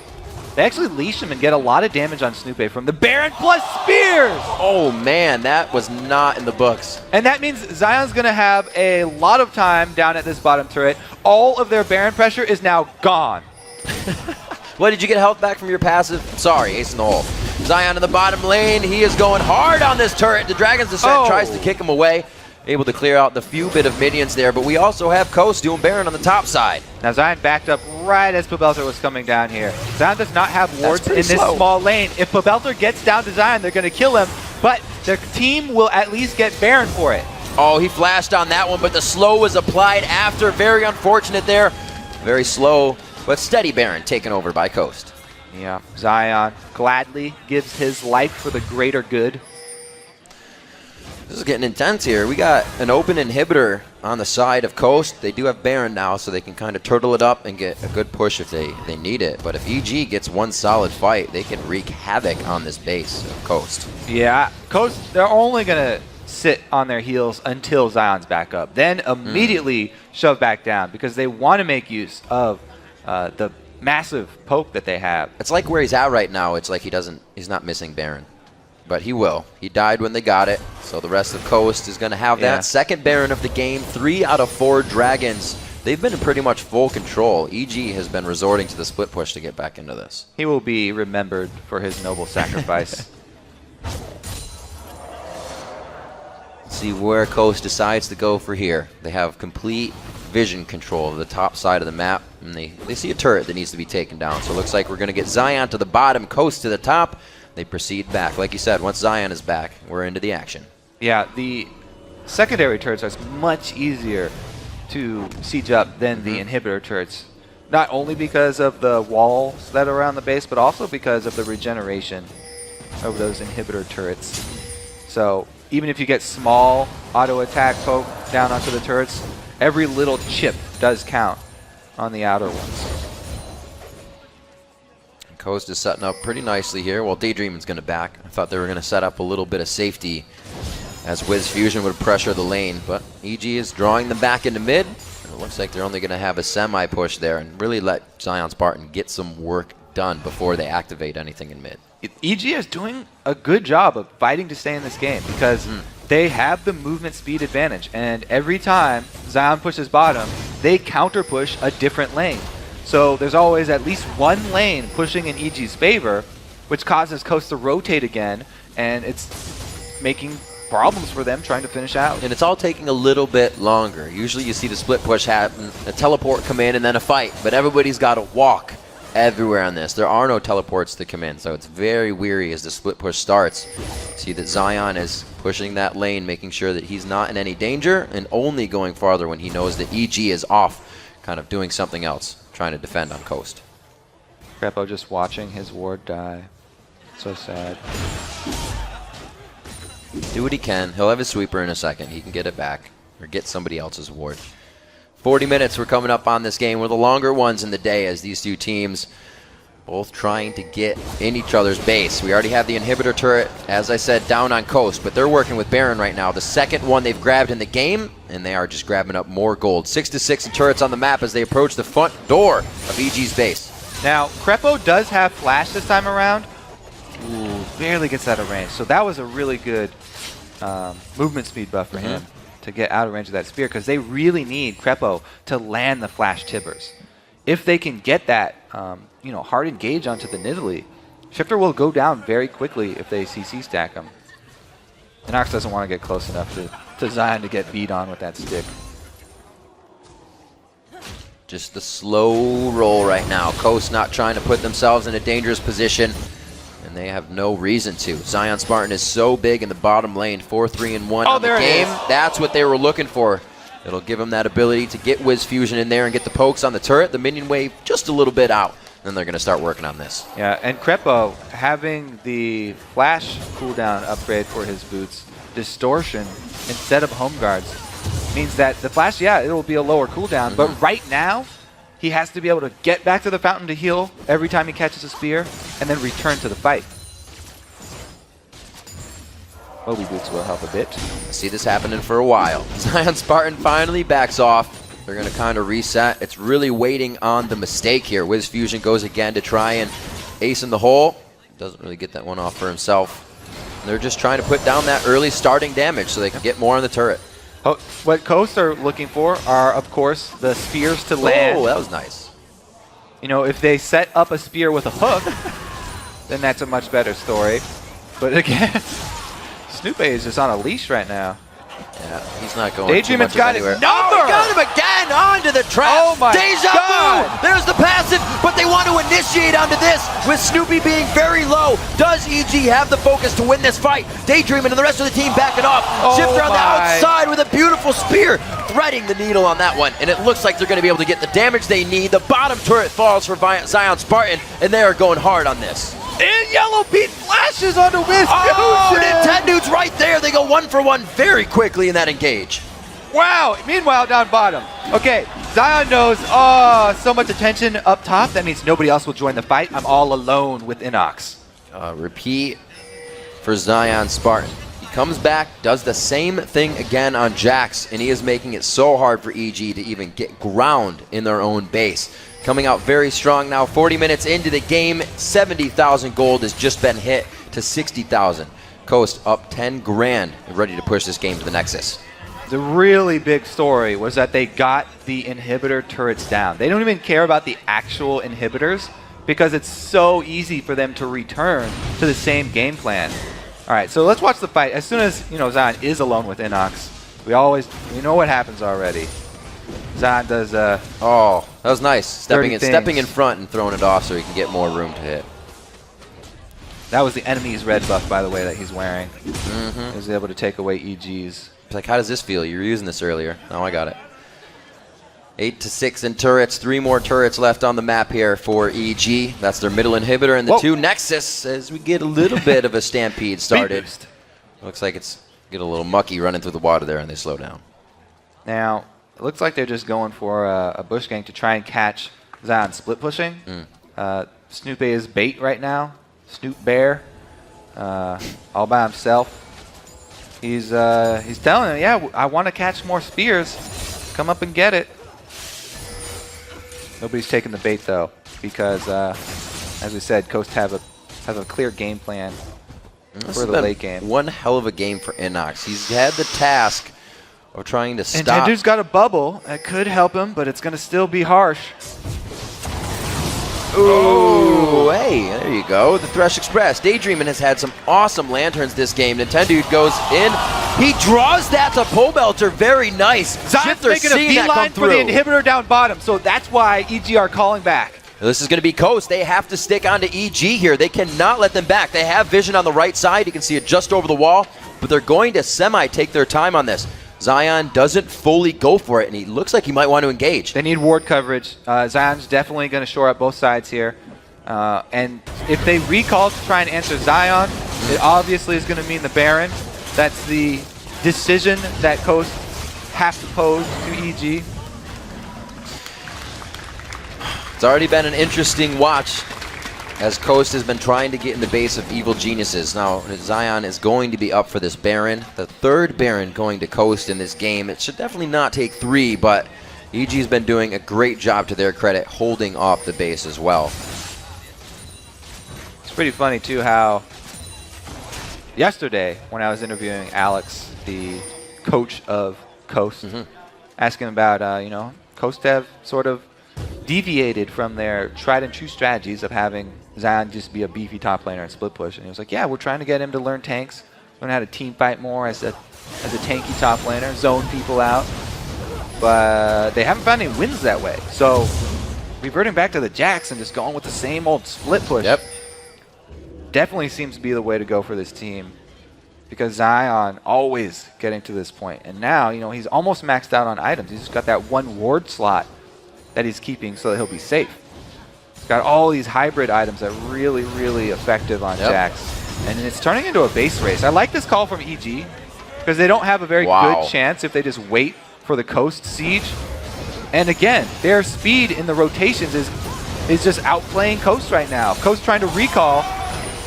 they actually leash him and get a lot of damage on Snoopy from the Baron plus spears. Oh man, that was not in the books. And that means Zion's going to have a lot of time down at this bottom turret. All of their Baron pressure is now gone. What, did you get health back from your passive? Sorry, ace in the hole. Zion in the bottom lane. He is going hard on this turret. The Dragon's Descent tries to kick him away. Able to clear out the few bit of minions there, but we also have Coast doing Baron on the top side. Now Zion backed up right as Pobelter was coming down here. Zion does not have wards in this small lane. If Pobelter gets down to Zion, they're going to kill him, but their team will at least get Baron for it. Oh, he flashed on that one, but the slow was applied after. Very unfortunate there. Very slow, but steady Baron taken over by Coast. Yeah, Zion gladly gives his life for the greater good. This is getting intense here. We got an open inhibitor on the side of Coast. They do have Baron now, so they can kind of turtle it up and get a good push if they need it. But if EG gets one solid fight, they can wreak havoc on this base of Coast. Yeah, Coast, they're only going to sit on their heels until Zion's back up. Then immediately shove back down because they want to make use of the massive poke that they have. It's like where he's at right now. It's like he's not missing Baron. But he will. He died when they got it, so the rest of Coast is going to have that second Baron of the game. 3 out of 4 Dragons. They've been in pretty much full control. EG has been resorting to the split push to get back into this. He will be remembered for his noble sacrifice. Let's see where Coast decides to go for here. They have complete vision control of the top side of the map, and they see a turret that needs to be taken down. So it looks like we're going to get Zion to the bottom, Coast to the top. They proceed back. Like you said, once Zion is back, we're into the action. Yeah, the secondary turrets are much easier to siege up than the inhibitor turrets. Not only because of the walls that are around the base, but also because of the regeneration of those inhibitor turrets. So even if you get small auto attack poke down onto the turrets, every little chip does count on the outer ones. Coast is setting up pretty nicely here. Well, Daydreaming's going to back. I thought they were going to set up a little bit of safety as Wiz Fusion would pressure the lane, but EG is drawing them back into mid. And it looks like they're only going to have a semi-push there and really let Zion Spartan get some work done before they activate anything in mid. EG is doing a good job of fighting to stay in this game because they have the movement speed advantage, and every time Zion pushes bottom, they counter push a different lane. So there's always at least one lane pushing in EG's favor, which causes Coast to rotate again, and it's making problems for them trying to finish out. And it's all taking a little bit longer. Usually you see the split push happen, a teleport come in, and then a fight, but everybody's got to walk everywhere on this. There are no teleports to come in, so it's very weary as the split push starts. See that Zion is pushing that lane, making sure that he's not in any danger, and only going farther when he knows that EG is off, kind of doing something else, trying to defend on Coast. Crepo just watching his ward die. So sad. Do what he can. He'll have his sweeper in a second. He can get it back or get somebody else's ward. 40 minutes we're coming up on this game. We're the longer ones in the day as these two teams both trying to get in each other's base. We already have the inhibitor turret, as I said, down on Coast, but they're working with Baron right now. The second one they've grabbed in the game, and they are just grabbing up more gold. 6-6 in turrets on the map as they approach the front door of EG's base. Now, Crepo does have flash this time around. Ooh, barely gets out of range. So that was a really good movement speed buff for him to get out of range of that spear, because they really need Crepo to land the flash tibbers. If they can get that hard engage onto the Nidalee, Shifter will go down very quickly if they CC stack him. And Ox doesn't want to get close enough to Zion to get beat on with that stick. Just the slow roll right now. Coast not trying to put themselves in a dangerous position, and they have no reason to. Zion Spartan is so big in the bottom lane, 4-3-1 on the game. That's what they were looking for. It'll give them that ability to get Wiz Fusion in there and get the pokes on the turret. The minion wave just a little bit out. Then they're going to start working on this. Yeah, and Crepo having the flash cooldown upgrade for his boots, distortion instead of home guards, means that the flash, it will be a lower cooldown, but right now he has to be able to get back to the fountain to heal every time he catches a spear and then return to the fight. Obi boots will help a bit. I see this happening for a while. Zion Spartan finally backs off. They're going to kind of reset. It's really waiting on the mistake here. Wiz Fusion goes again to try and Ace in the hole. Doesn't really get that one off for himself. They're just trying to put down that early starting damage so they can get more on the turret. What Coast are looking for are, of course, the spears to land. Oh, that was nice. You know, if they set up a spear with a hook, then that's a much better story. But again, Snoop is just on a leash right now. Yeah, he's not going Daydreamin's got anywhere. his number! Oh, he got him again onto the trap. Oh my Deja God! vu! There's the passive, but they want to initiate onto this with Snoopy being very low. Does EG have the focus to win this fight? Daydreamin and the rest of the team backing off. Oh Shifter on the my. outside with a beautiful spear, threading the needle on that one. And it looks like they're going to be able to get the damage they need. The bottom turret falls for Zion Spartan, and they are going hard on this. And Yellow Pete flashes onto Wisconsin! Oh, Nintendo's right there. They go 1-for-1 very quickly in that engage. Wow! Meanwhile, down bottom. Okay, Zion knows, so much attention up top. That means nobody else will join the fight. I'm all alone with Inox. Repeat for Zion Spartan. He comes back, does the same thing again on Jax, and he is making it so hard for EG to even get ground in their own base. Coming out very strong now, 40 minutes into the game, 70,000 gold has just been hit to 60,000. Coast up 10 grand, ready to push this game to the Nexus. The really big story was that they got the inhibitor turrets down. They don't even care about the actual inhibitors because it's so easy for them to return to the same game plan. All right, so let's watch the fight. As soon as, you know, Zion is alone with Inox, we know what happens already. Zion does oh, that was nice. Stepping in things. front and throwing it off so he can get more room to hit. That was the enemy's red buff, by the way, that he's wearing. He was able to take away EG's. It's like, how does this feel? You were using this earlier. Oh, I got it. 8-6 in turrets. 3 more turrets left on the map here for EG. That's their middle inhibitor and the 2 Nexus as we get a little bit of a stampede started. Looks like it's get a little mucky running through the water there and they slow down. Now, it looks like they're just going for a bush gang to try and catch Zion split pushing. Snoop is bait right now. Snoop Bear, all by himself. He's telling him, yeah, I want to catch more spears. Come up and get it. Nobody's taking the bait though, because as we said, Coast have a clear game plan for the late game. One hell of a game for Inox. He's had the task of trying to stop. And Tendu's got a bubble that could help him, but it's going to still be harsh. Ooh, hey, there you go. The Thresh Express. Daydreamin has had some awesome lanterns this game. Nintendo goes in. He draws that to Pole Belter. Very nice. Zion's making a beeline for the inhibitor down bottom, so that's why EG are calling back. This is going to be Coast. They have to stick onto EG here. They cannot let them back. They have vision on the right side. You can see it just over the wall, but they're going to semi-take their time on this. Zion doesn't fully go for it, and he looks like he might want to engage. They need ward coverage. Zion's definitely going to shore up both sides here. And if they recall to try and answer Zion, it obviously is going to mean the Baron. That's the decision that Coast have to pose to EG. It's already been an interesting watch as Coast has been trying to get in the base of Evil Geniuses. Now, Zion is going to be up for this Baron. The 3rd Baron going to Coast in this game. It should definitely not take 3, but EG's been doing a great job to their credit, holding off the base as well. It's pretty funny, too, how yesterday when I was interviewing Alex, the coach of Coast, asking about, you know, Coast have sort of deviated from their tried and true strategies of having Zion just be a beefy top laner and split push. And he was like, yeah, we're trying to get him to learn tanks, learn how to team fight more as a tanky top laner, zone people out. But they haven't found any wins that way. So reverting back to the Jax and just going with the same old split push definitely seems to be the way to go for this team. Because Zion always getting to this point. And now, you know, he's almost maxed out on items. He's just got that 1 ward slot that he's keeping so that he'll be safe. He's got all these hybrid items that are really, really effective on Jax. And it's turning into a base race. I like this call from EG because they don't have a very good chance if they just wait for the Coast siege. And again, their speed in the rotations is just outplaying Coast right now. Coast trying to recall,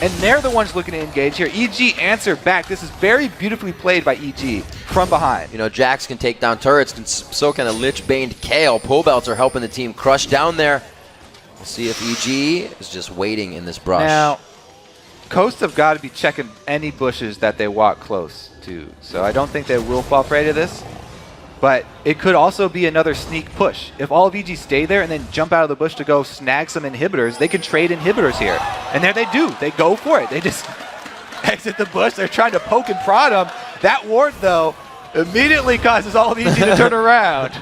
and they're the ones looking to engage here. EG answered back. This is very beautifully played by EG from behind. You know, Jax can take down turrets, and so can a Lich-Baned Kale. Pole Belts are helping the team crush down there. We'll see if EG is just waiting in this brush. Now, Coast have got to be checking any bushes that they walk close to. So I don't think they will fall prey to this. But it could also be another sneak push. If all of EG stay there and then jump out of the bush to go snag some inhibitors, they can trade inhibitors here. And there they do. They go for it. They just exit the bush. They're trying to poke and prod them. That ward, though, immediately causes all of EG to turn around.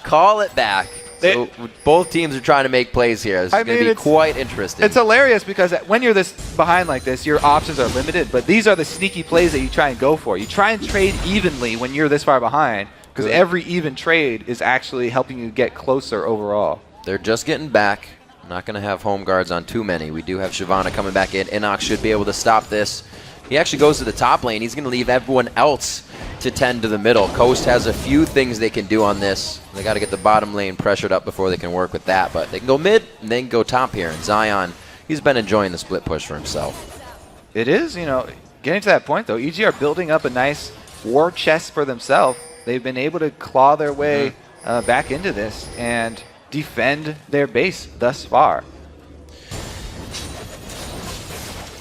Call it back. So both teams are trying to make plays here. This is going to be quite interesting. It's hilarious because when you're this behind like this, your options are limited, but these are the sneaky plays that you try and go for. You try and trade evenly when you're this far behind because every even trade is actually helping you get closer overall. They're just getting back. I'm not going to have home guards on too many. We do have Shyvana coming back in. Inox should be able to stop this. He actually goes to the top lane. He's going to leave everyone else to tend to the middle. Coast has a few things they can do on this. They got to get the bottom lane pressured up before they can work with that. But they can go mid and then go top here. And Zion, he's been enjoying the split push for himself. It is, you know, getting to that point though. EG are building up a nice war chest for themselves. They've been able to claw their way back into this and defend their base thus far.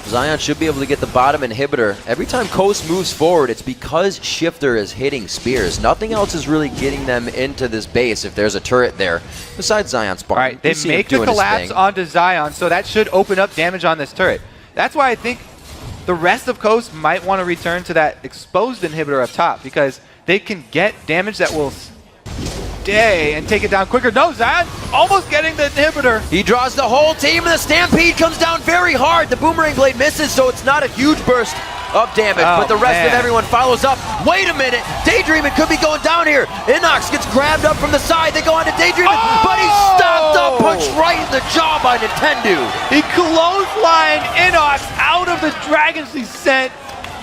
Zion should be able to get the bottom inhibitor. Every time Coast moves forward, it's because Shifter is hitting spears. Nothing else is really getting them into this base if there's a turret there, besides Zion's Spartan. All right, they make the collapse onto Zion, so that should open up damage on this turret. That's why I think the rest of Coast might want to return to that exposed inhibitor up top, because they can get damage that will stay and take it down quicker. No, Zion almost getting the inhibitor. He draws the whole team, and the Stampede comes down very hard. The Boomerang Blade misses, so it's not a huge burst of damage, but the rest of everyone follows up. Wait a minute, Daydreaming could be going down here. Inox gets grabbed up from the side. They go on to Daydreaming, but he's stopped up, punched right in the jaw by Nintendo. He clotheslined Inox out of the Dragon's Descent.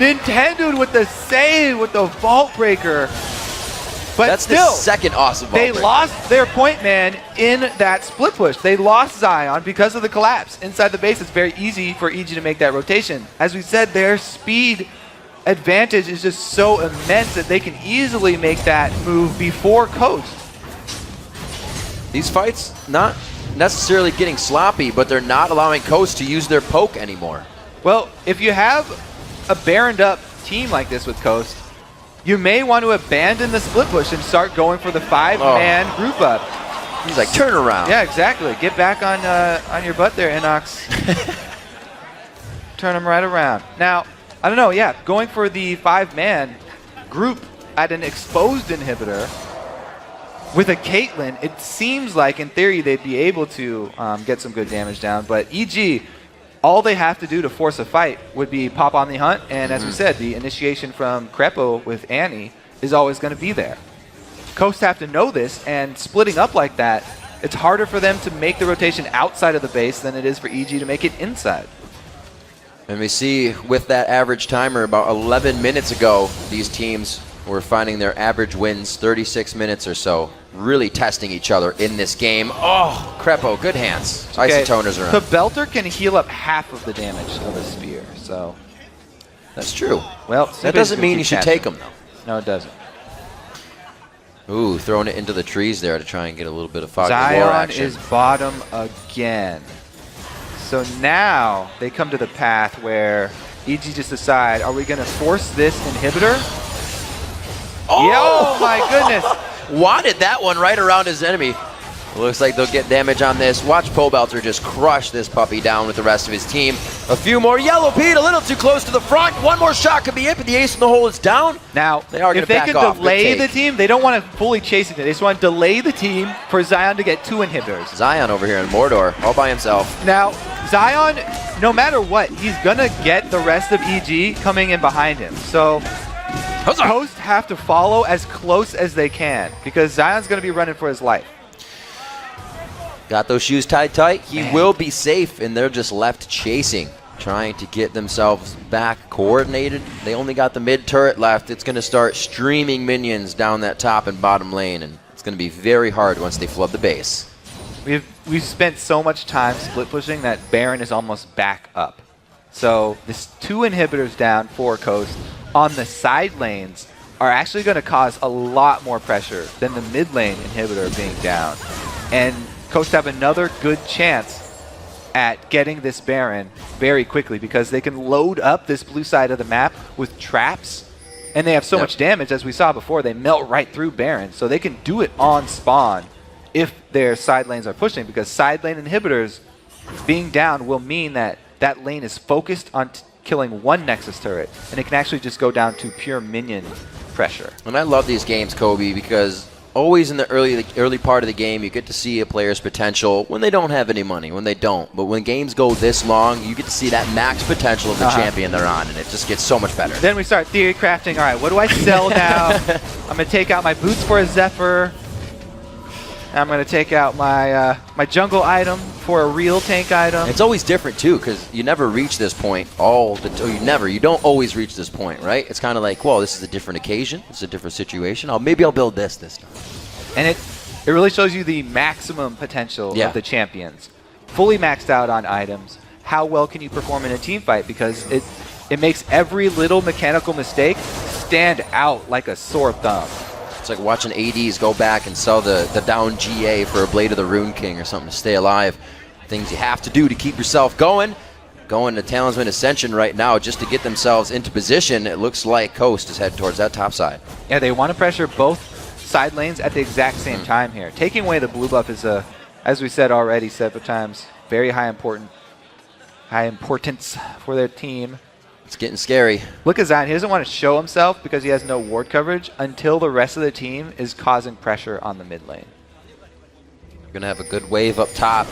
Nintendo with the save, with the Vault Breaker. But that's still, the second awesome Vault They Breaker. lost their point man in that split push. They lost Zion because of the collapse. Inside the base, it's very easy for EG to make that rotation. As we said, their speed advantage is just so immense that they can easily make that move before Coast. These fights, not necessarily getting sloppy, but they're not allowing Coast to use their poke anymore. Well, if you have a baroned up team like this with Coast, you may want to abandon the split push and start going for the 5-man group up. He's like, turn around. Yeah, exactly. Get back on your butt there, Inox. Turn them right around. Now, I don't know, yeah, going for the 5-man group at an exposed inhibitor with a Caitlyn, it seems like in theory they'd be able to get some good damage down, but EG, all they have to do to force a fight would be pop on the hunt, and as we said, the initiation from Crepo with Annie is always going to be there. Coast have to know this, and splitting up like that, it's harder for them to make the rotation outside of the base than it is for EG to make it inside. And we see with that average timer about 11 minutes ago, these teams were finding their average wins 36 minutes or so, really testing each other in this game. Oh, Crepo, good hands. Okay. Isotoners around. The Belter can heal up half of the damage of a spear, so... That's true. Well, that doesn't mean you should take them, though. No, it doesn't. Ooh, throwing it into the trees there to try and get a little bit of fog war Zion action. is bottom again. So now they come to the path where EG just decide, are we going to force this inhibitor? Oh my goodness. Wanted that one right around his enemy. Looks like they'll get damage on this. Watch Pobelter just crush this puppy down with the rest of his team. A few more. Yellow Pete a little too close to the front. One more shot could be it, but the ace in the hole is down. Now, they are if they could delay the team, they don't want to fully chase it. They just want to delay the team for Zion to get 2 inhibitors. Zion over here in Mordor, all by himself. Now, Zion, no matter what, he's going to get the rest of EG coming in behind him. So, Coast have to follow as close as they can because Zion's going to be running for his life. Got those shoes tied tight. He will be safe, and they're just left chasing, trying to get themselves back coordinated. They only got the mid turret left. It's going to start streaming minions down that top and bottom lane, and it's going to be very hard once they flood the base. We've spent so much time split pushing that Baron is almost back up. So this 2 inhibitors down for Coast on the side lanes are actually going to cause a lot more pressure than the mid lane inhibitor being down. And Coast have another good chance at getting this Baron very quickly because they can load up this blue side of the map with traps, and they have so much damage, as we saw before. They melt right through Baron, so they can do it on spawn if their side lanes are pushing, because side lane inhibitors being down will mean that that lane is focused on killing one Nexus turret, and it can actually just go down to pure minion pressure. And I love these games, Kobe, because always in the early part of the game, you get to see a player's potential when they don't have any money, when they don't. But when games go this long, you get to see that max potential of the champion they're on, and it just gets so much better. Then we start theory crafting. All right, what do I sell now? I'm going to take out my boots for a Zephyr. I'm going to take out my my jungle item for a real tank item. It's always different too, because you never reach this point you don't always reach this point, right? It's kind of like, well, this is a different occasion, it's a different situation. Maybe I'll build this time. And it really shows you the maximum potential of the champions. Fully maxed out on items. How well can you perform in a team fight? Because it makes every little mechanical mistake stand out like a sore thumb. It's like watching ADs go back and sell the down GA for a Blade of the Rune King or something to stay alive. Things you have to do to keep yourself going. Going to Talisman Ascension right now just to get themselves into position. It looks like Coast is headed towards that top side. Yeah, they want to pressure both side lanes at the exact same time here. Taking away the blue buff is, as we said already several times, very high importance for their team. It's getting scary. Look at Zion. He doesn't want to show himself because he has no ward coverage until the rest of the team is causing pressure on the mid lane. We're going to have a good wave up top.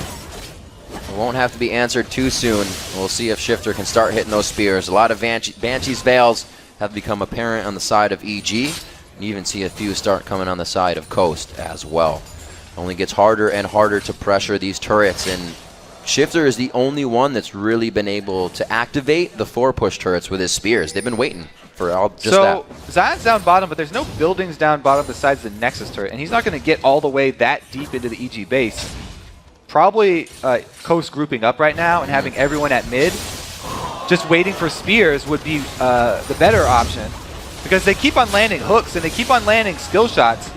It won't have to be answered too soon. We'll see if Shifter can start hitting those spears. A lot of Banshee's Veils have become apparent on the side of EG. And you even see a few start coming on the side of Coast as well. Only gets harder and harder to pressure these turrets, and Shifter is the only one that's really been able to activate the 4-push turrets with his spears. They've been waiting for that. So Zion's down bottom, but there's no buildings down bottom besides the Nexus turret, and he's not going to get all the way that deep into the EG base. Probably Coast grouping up right now and having everyone at mid, just waiting for spears would be the better option, because they keep on landing hooks and they keep on landing skill shots.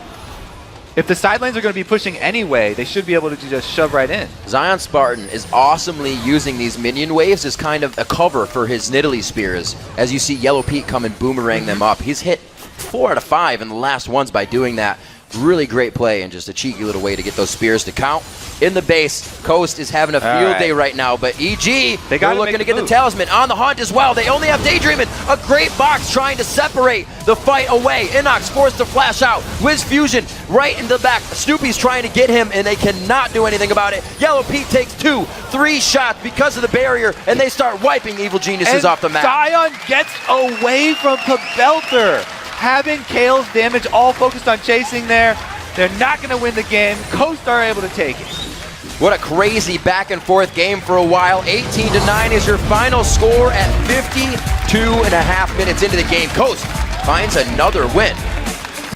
If the side lanes are going to be pushing anyway, they should be able to just shove right in. Zion Spartan is awesomely using these minion waves as kind of a cover for his Nidalee spears. As you see Yellow Pete come and boomerang them up. He's hit 4 out of 5 in the last ones by doing that. Really great play and just a cheeky little way to get those spears to count. In the base, Coast is having a field day right now, but EG, they're looking to get the Talisman on the hunt as well. They only have Daydreamin', a great box trying to separate the fight away. Inox forced to flash out. Wiz Fusion right in the back. Snoopy's trying to get him, and they cannot do anything about it. Yellow Pete takes 2, 3 shots because of the barrier, and they start wiping Evil Geniuses off the map. Zion gets away from Pabelter. Having Kale's damage all focused on chasing there. They're not going to win the game. Coast are able to take it. What a crazy back and forth game for a while. 18-9 is your final score at 52.5 minutes into the game. Coast finds another win.